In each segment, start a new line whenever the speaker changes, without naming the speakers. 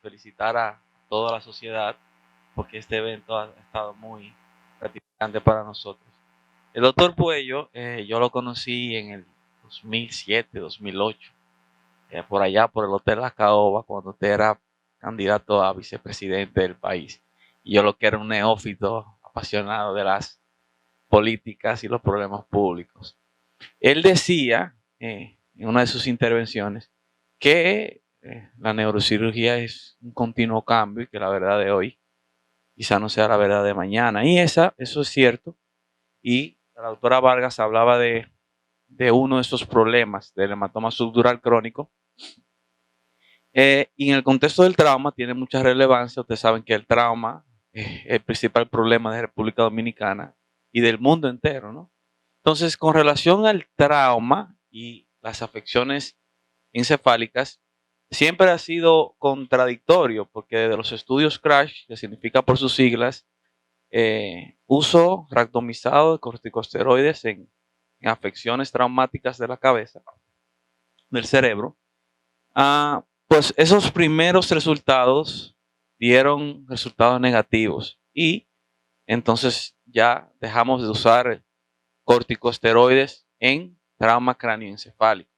felicitar a toda la sociedad porque este evento ha estado muy gratificante para nosotros. El doctor Puello, yo lo conocí en el 2007, 2008, por allá por el Hotel La Caoba, cuando usted era candidato a vicepresidente del país. Y yo lo que era un neófito apasionado de las políticas y los problemas públicos. Él decía en una de sus intervenciones que la neurocirugía es un continuo cambio y que la verdad de hoy quizá no sea la verdad de mañana. Y eso es cierto. Y la doctora Vargas hablaba de uno de esos problemas del hematoma subdural crónico. Y en el contexto del trauma tiene mucha relevancia. Ustedes saben que el trauma es el principal problema de República Dominicana y del mundo entero, ¿no? Entonces, con relación al trauma y las afecciones encefálicas, siempre ha sido contradictorio, porque desde los estudios CRASH, que significa por sus siglas, uso randomizado de corticosteroides en afecciones traumáticas de la cabeza, del cerebro, pues esos primeros resultados dieron resultados negativos y entonces ya dejamos de usar corticosteroides en trauma cráneoencefálico.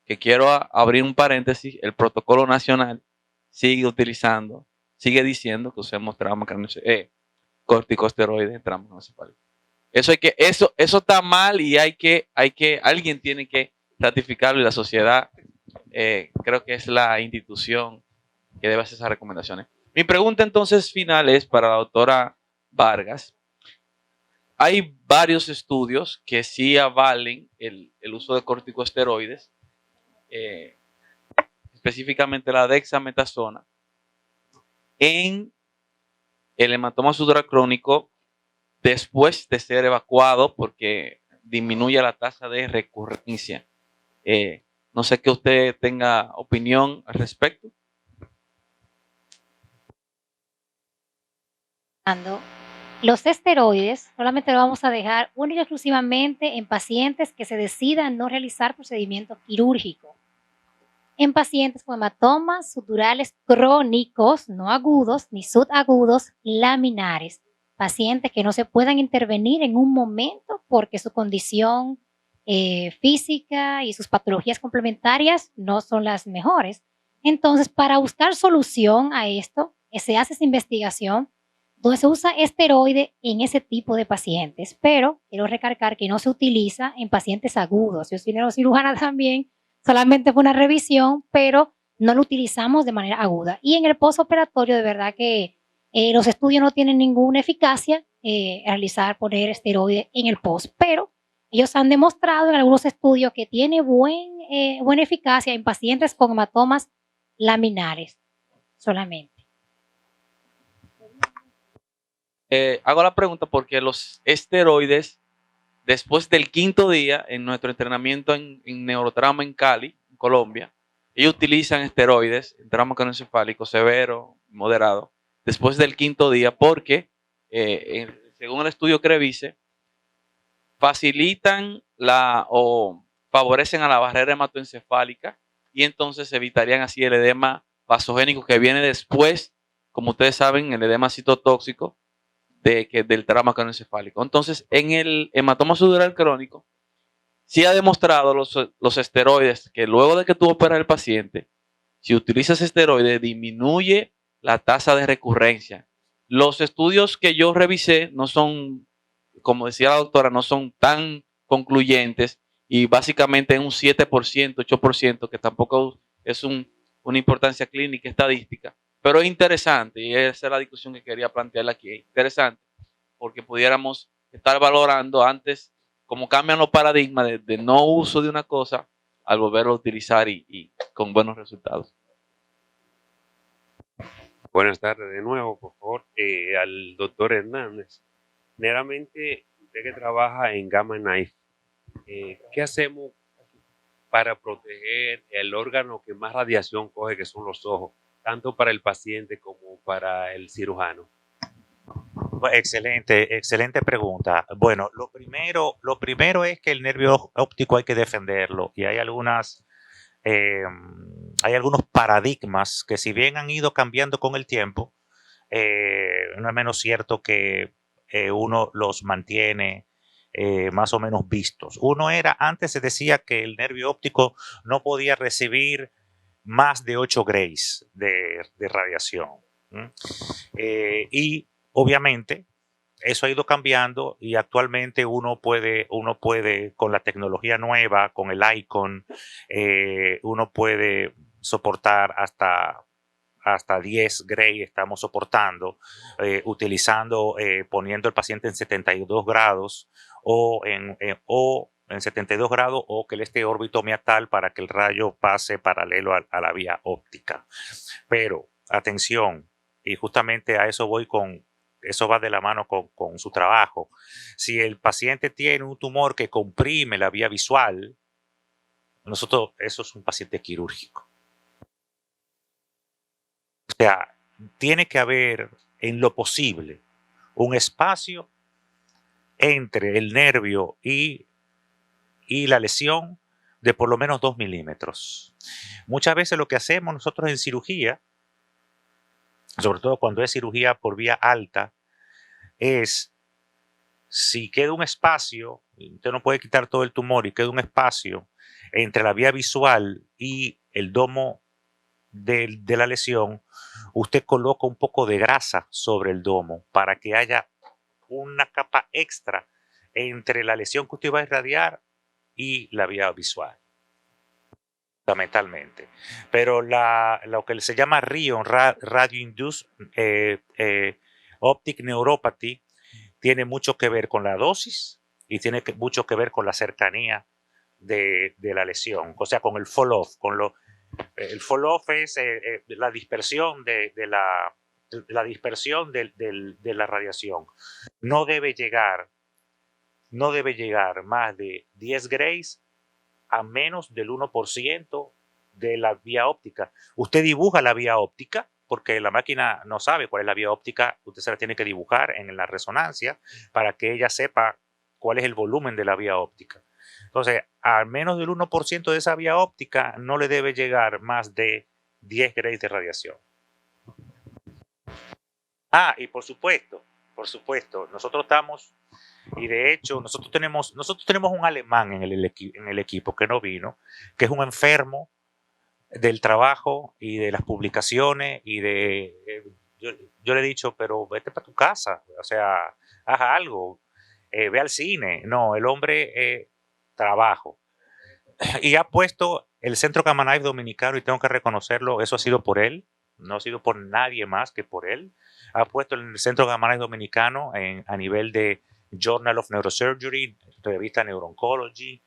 Que quiero abrir un paréntesis, el protocolo nacional sigue utilizando, sigue diciendo que usemos trauma corticosteroides en trauma cráneoencefálico. Eso está mal y alguien tiene que ratificarlo y la sociedad creo que es la institución que debe hacer esas recomendaciones. Mi pregunta entonces final es para la doctora Vargas. Hay varios estudios que sí avalen el uso de corticosteroides, específicamente la dexametasona, en el hematoma subdural crónico después de ser evacuado porque disminuye la tasa de recurrencia. No sé que usted tenga opinión al respecto.
Los esteroides solamente lo vamos a dejar única y exclusivamente en pacientes que se decidan no realizar procedimientos quirúrgicos. En pacientes con hematomas subdurales crónicos, no agudos ni subagudos, laminares. Pacientes que no se puedan intervenir en un momento porque su condición física y sus patologías complementarias no son las mejores. Entonces, para buscar solución a esto, se hace esa investigación donde se usa esteroide en ese tipo de pacientes, pero quiero recalcar que no se utiliza en pacientes agudos. Yo soy neurocirujana también, solamente fue una revisión, pero no lo utilizamos de manera aguda. Y en el postoperatorio, de verdad que los estudios no tienen ninguna eficacia poner esteroide en el post, pero ellos han demostrado en algunos estudios que tiene buena eficacia en pacientes con hematomas laminares solamente.
Hago la pregunta porque los esteroides, después del quinto día en nuestro entrenamiento en neurotrauma en Cali, en Colombia, ellos utilizan esteroides en trauma craneoencefálico severo, moderado, después del quinto día porque, según el estudio Crevise, facilitan o favorecen a la barrera hematoencefálica y entonces evitarían así el edema vasogénico que viene después, como ustedes saben, el edema citotóxico del trauma craneoencefálico. Entonces, en el hematoma subdural crónico, sí ha demostrado los esteroides que luego de que tú operas al paciente, si utilizas esteroides, disminuye la tasa de recurrencia. Los estudios que yo revisé no son, como decía la doctora, no son tan concluyentes y básicamente es un 7%, 8%, que tampoco es una importancia clínica estadística, pero es interesante y esa es la discusión que quería plantearle aquí. Es interesante porque pudiéramos estar valorando antes cómo cambian los paradigmas de no uso de una cosa al volverlo a utilizar y con buenos resultados.
Buenas tardes de nuevo, por favor, al doctor Hernández. Generalmente, usted que trabaja en Gamma Knife, ¿qué hacemos para proteger el órgano que más radiación coge, que son los ojos, tanto para el paciente como para el cirujano?
Excelente, excelente pregunta. Bueno, lo primero es que el nervio óptico hay que defenderlo y hay algunas hay algunos paradigmas que si bien han ido cambiando con el tiempo, no es menos cierto que uno los mantiene más o menos vistos. Antes se decía que el nervio óptico no podía recibir más de 8 grays de radiación. Y obviamente eso ha ido cambiando y actualmente uno puede con la tecnología nueva, con el ICON, uno puede soportar hasta 10 gray estamos soportando, poniendo el paciente en 72 grados o en 72 grados o que él esté orbitomiotal para que el rayo pase paralelo a la vía óptica. Pero, atención, y justamente a eso eso va de la mano con su trabajo. Si el paciente tiene un tumor que comprime la vía visual, eso es un paciente quirúrgico. O sea, tiene que haber en lo posible un espacio entre el nervio y la lesión de por lo menos 2 milímetros. Muchas veces lo que hacemos nosotros en cirugía, sobre todo cuando es cirugía por vía alta, es si queda un espacio, usted no puede quitar todo el tumor y queda un espacio entre la vía visual y el domo de la lesión, usted coloca un poco de grasa sobre el domo para que haya una capa extra entre la lesión que usted va a irradiar y la vía visual, fundamentalmente. Pero lo que se llama RION, Radio Induced Optic Neuropathy, tiene mucho que ver con la dosis y tiene mucho que ver con la cercanía de la lesión, o sea, con el fall-off. El fall-off es la dispersión de la radiación. No debe llegar más de 10 grays a menos del 1% de la vía óptica. Usted dibuja la vía óptica porque la máquina no sabe cuál es la vía óptica, usted se la tiene que dibujar en la resonancia para que ella sepa cuál es el volumen de la vía óptica. Entonces, al menos del 1% de esa vía óptica no le debe llegar más de 10 grays de radiación. Y por supuesto, nosotros estamos, y de hecho, nosotros tenemos un alemán en el equipo que no vino, que es un enfermo del trabajo y de las publicaciones y yo le he dicho, pero vete para tu casa, o sea, haz algo, ve al cine. No, el hombre trabajo. Y ha puesto el Centro Gamma Knife Dominicano, y tengo que reconocerlo, eso ha sido por él, no ha sido por nadie más que por él. Ha puesto el Centro Gamma Knife Dominicano a nivel de Journal of Neurosurgery, revista Neuro-Oncology,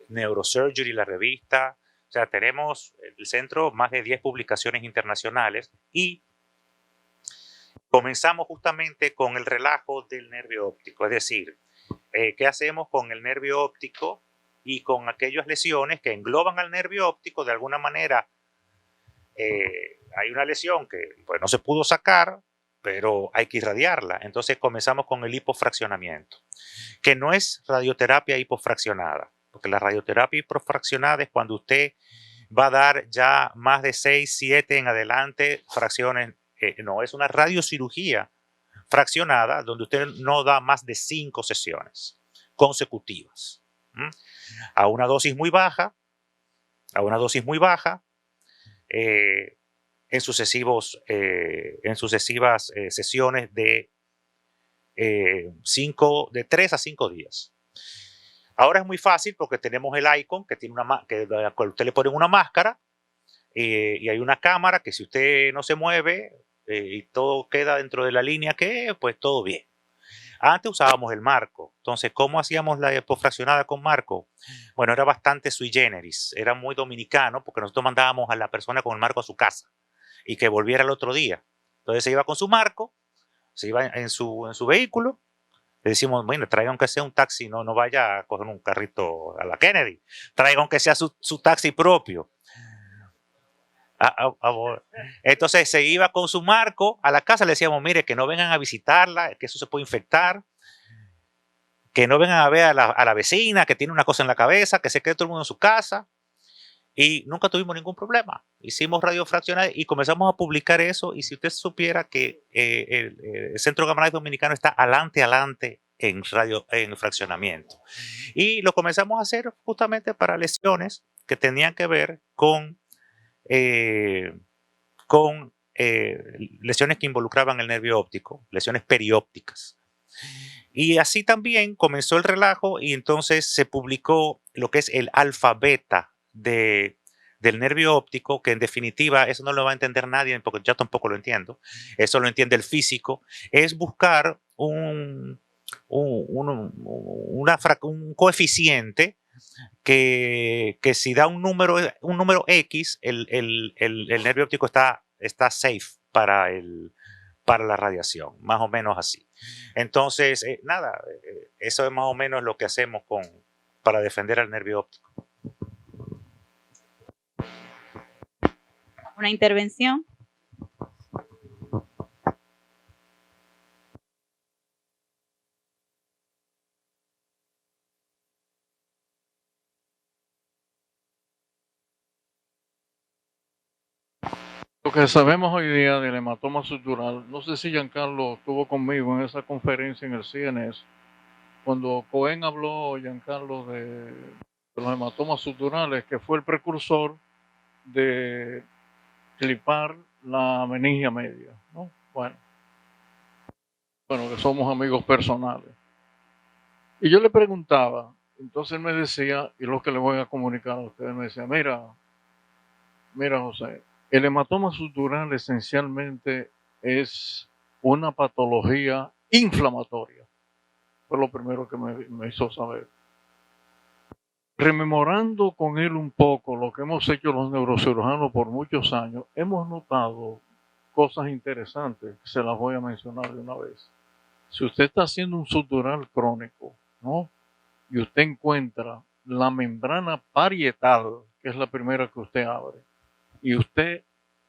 Neurosurgery, la revista. O sea, tenemos el centro más de 10 publicaciones internacionales y comenzamos justamente con el relajo del nervio óptico. Es decir, ¿qué hacemos con el nervio óptico y con aquellas lesiones que engloban al nervio óptico? De alguna manera, hay una lesión que pues, no se pudo sacar, pero hay que irradiarla. Entonces comenzamos con el hipofraccionamiento, que no es radioterapia hipofraccionada, porque la radioterapia hipofraccionada es cuando usted va a dar ya más de 6, 7 en adelante fracciones. No, es una radiocirugía fraccionada donde usted no da más de 5 sesiones consecutivas. A una dosis muy baja, en sucesivas sesiones de 3 a 5 días. Ahora es muy fácil porque tenemos el ICON que tiene usted le pone una máscara y hay una cámara que si usted no se mueve y todo queda dentro de la línea que es, pues todo bien. Antes usábamos el marco. Entonces, ¿cómo hacíamos la hipofraccionada con marco? Bueno, era bastante sui generis, era muy dominicano porque nosotros mandábamos a la persona con el marco a su casa y que volviera el otro día. Entonces se iba con su marco, se iba en su vehículo. Le decimos, bueno, traiga aunque sea un taxi, no vaya a coger un carrito a la Kennedy. Traiga aunque sea su taxi propio. Entonces se iba con su marco a la casa, le decíamos, mire, que no vengan a visitarla, que eso se puede infectar, que no vengan a ver a la vecina que tiene una cosa en la cabeza, que se quede todo el mundo en su casa. y nunca tuvimos ningún problema. Hicimos radiofraccionales y comenzamos a publicar eso. Y si usted supiera que el Centro Gamma Knife Dominicano está adelante en fraccionamiento. Y lo comenzamos a hacer justamente para lesiones que tenían que ver con lesiones que involucraban el nervio óptico, lesiones periópticas. Y así también comenzó el relajo y entonces se publicó lo que es el alfa beta del nervio óptico, que en definitiva eso no lo va a entender nadie porque yo tampoco lo entiendo, eso lo entiende el físico, es buscar un coeficiente que si da un número X, el nervio óptico está safe para la radiación, más o menos así. Entonces, eso es más o menos lo que hacemos para defender al nervio óptico.
Una intervención.
Lo que sabemos hoy día del hematoma sutural, no sé si Giancarlo estuvo conmigo en esa conferencia en el CNS, cuando Cohen habló, Giancarlo, de los hematomas suturales, que fue el precursor de clipar la meningia media, ¿no? Bueno, que somos amigos personales. Y yo le preguntaba, entonces él me decía, y lo que le voy a comunicar a ustedes, me decía, mira José, el hematoma sutural esencialmente es una patología inflamatoria. Fue lo primero que me hizo saber. Rememorando con él un poco lo que hemos hecho los neurocirujanos por muchos años, hemos notado cosas interesantes, que se las voy a mencionar de una vez. Si usted está haciendo un sutural crónico, ¿no? Y usted encuentra la membrana parietal, que es la primera que usted abre, y usted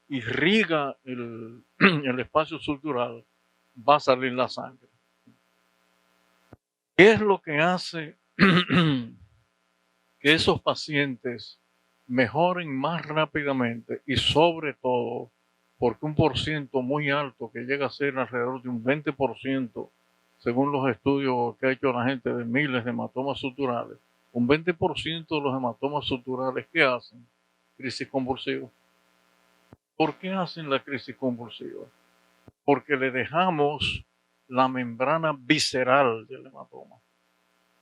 irriga el espacio sutural, va a salir la sangre. ¿Qué es lo que hace que esos pacientes mejoren más rápidamente? Y sobre todo, porque un porciento muy alto, que llega a ser alrededor de un 20%, según los estudios que ha hecho la gente de miles de hematomas suturales, un 20% de los hematomas suturales que hacen crisis convulsiva. ¿Por qué hacen la crisis convulsiva? Porque le dejamos la membrana visceral del hematoma.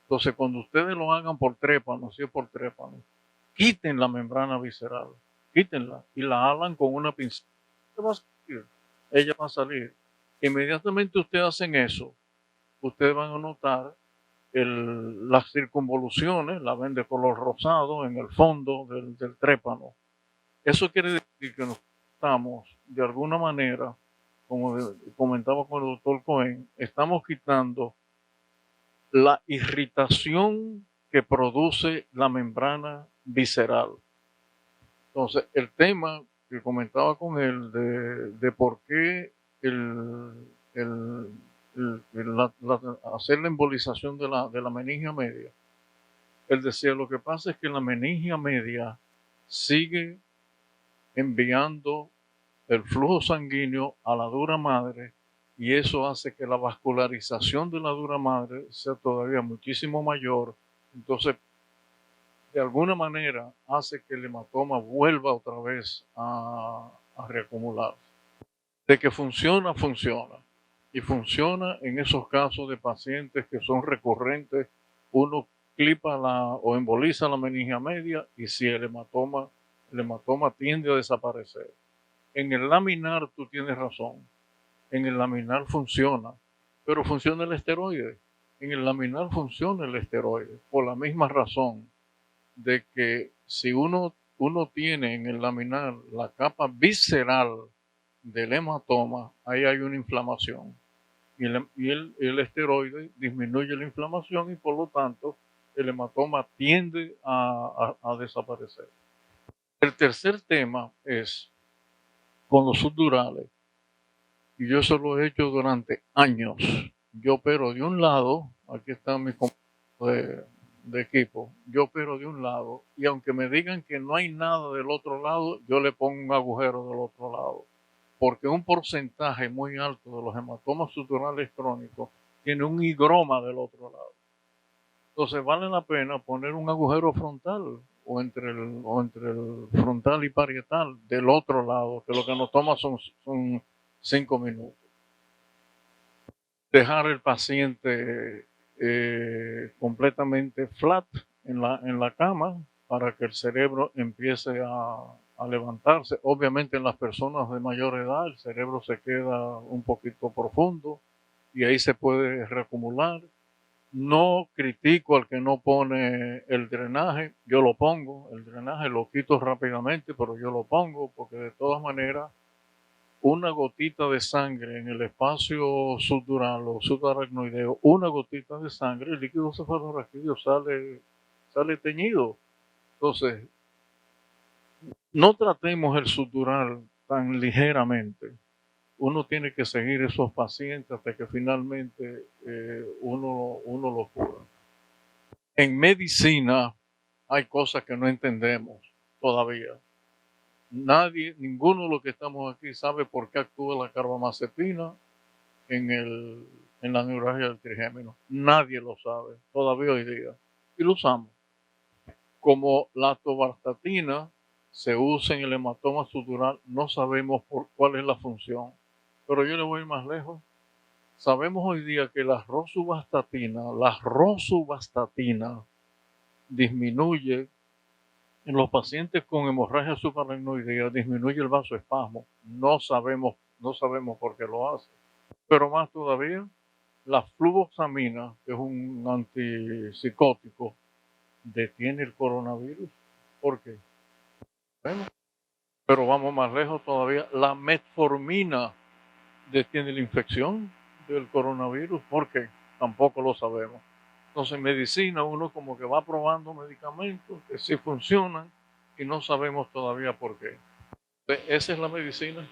Entonces, cuando ustedes lo hagan por trépano, si es por trépano, quiten la membrana visceral, quítenla y la alan con una pincel. ¿Qué va a salir? Ella va a salir. Inmediatamente ustedes hacen eso, ustedes van a notar las circunvoluciones, la ven de color rosado en el fondo del trépano. Eso quiere decir que nos estamos, de alguna manera, como comentaba con el doctor Cohen, estamos quitando la irritación que produce la membrana visceral. Entonces, el tema que comentaba con él de por qué hacer la embolización de la meningia media, él decía, lo que pasa es que la meningia media sigue enviando el flujo sanguíneo a la dura madre, y eso hace que la vascularización de la dura madre sea todavía muchísimo mayor. Entonces, de alguna manera, hace que el hematoma vuelva otra vez a reacumularse. De que funciona, funciona. Y funciona en esos casos de pacientes que son recurrentes. Uno clipa o emboliza la meningia media, y si el hematoma tiende a desaparecer. En el laminar tú tienes razón. En el laminar funciona, pero funciona el esteroide. En el laminar funciona el esteroide por la misma razón de que si uno tiene en el laminar la capa visceral del hematoma, ahí hay una inflamación. Y el esteroide disminuye la inflamación y por lo tanto el hematoma tiende a desaparecer. El tercer tema es con los subdurales, y yo eso lo he hecho durante años. Yo opero de un lado, aquí está mi compañero de equipo, yo opero de un lado y aunque me digan que no hay nada del otro lado, yo le pongo un agujero del otro lado, porque un porcentaje muy alto de los hematomas suturales crónicos tiene un higroma del otro lado. Entonces vale la pena poner un agujero frontal o entre el frontal y parietal del otro lado, que lo que nos toma son 5 minutos. Dejar el paciente completamente flat en la cama para que el cerebro empiece a levantarse. Obviamente en las personas de mayor edad el cerebro se queda un poquito profundo y ahí se puede reacumular. No critico al que no pone el drenaje, yo lo pongo, el drenaje lo quito rápidamente, pero yo lo pongo porque de todas maneras una gotita de sangre en el espacio subdural o subaracnoideo, una gotita de sangre, el líquido cefalorraquídeo sale teñido. Entonces, no tratemos el subdural tan ligeramente. Uno tiene que seguir esos pacientes hasta que finalmente uno lo cura. En medicina hay cosas que no entendemos todavía. Ninguno de los que estamos aquí sabe por qué actúa la carbamazepina en la neuralgia del trigémino. Nadie lo sabe todavía hoy día. Y lo usamos. Como la atorvastatina se usa en el hematoma sutural, no sabemos cuál es la función. Pero yo le voy más lejos. Sabemos hoy día que la rosuvastatina disminuye en los pacientes con hemorragia subaracnoidea, disminuye el vasoespasmo. No sabemos por qué lo hace. Pero más todavía, la fluvoxamina, que es un antipsicótico, detiene el coronavirus. ¿Por qué? Bueno, pero vamos más lejos todavía. La metformina detiene la infección del coronavirus. ¿Por qué? Tampoco lo sabemos. Entonces, en medicina uno como que va probando medicamentos que sí funcionan y no sabemos todavía por qué. Esa es la medicina.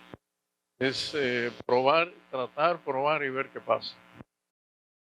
Es probar, tratar, probar y ver qué pasa.